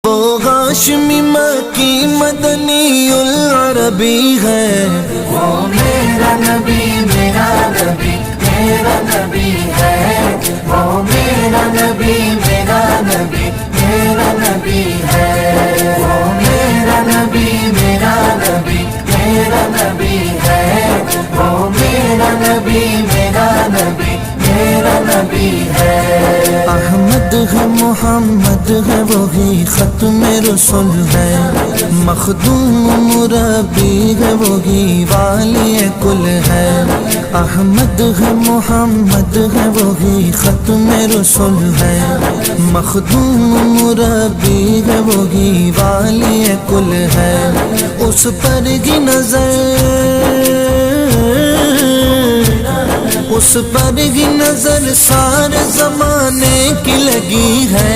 वो हाशमी मक्की मदनी उल अरबी है। वो मेरा नबी मेरा नबी मेरा नबी है। वो मेरा नबी मेरा नबी मेरा नबी है। वो मेरा नबी मेरा नबी मेरा नबी है। वो मेरा नबी मेरा नबी मेरा नबी है। अहमद है मोहम्मद है वही खत्म रसूल है। मखदूम मुरब्बी है वही वाली कुल है। अहमद है मोहम्मद है वही खत्म रसूल है। मखदूम मुरब्बी है वही वाली कुल है। उस पर की नजर उस पर ही नजर सारे जमाने की लगी है।